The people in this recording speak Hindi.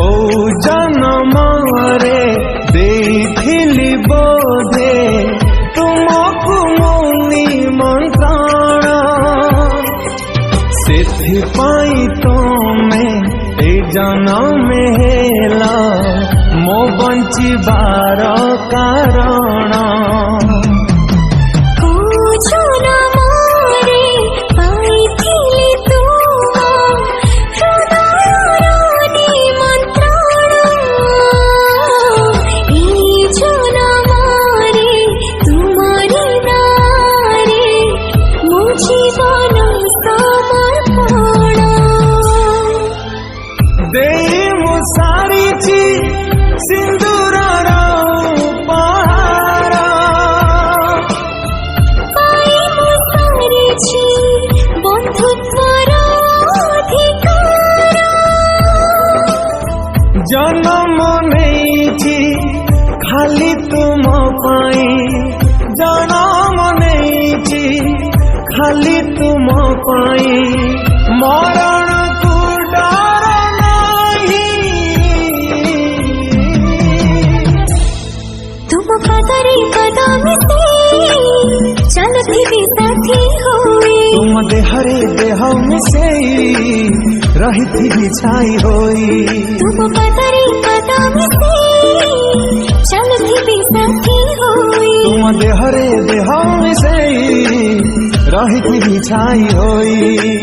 को जनमरे देथिली बोधे तुमको मुनि मंत्रण सेथिपाई तमे ए जनम हेला मो बंचिबार कारण सिंदूर उपहार बंधुत्वर जन्म नहीं खाली तुम पाई जन्म नहीं खाली तुम पाई मरण को डर पदरी कदम से चलती भी साथी होई तुम देहरे देह में से रहती भी छाई होई तुम पदरी कदम से चलती भी साथी होई तुम देहरे देह में से रहती भी छाई होई।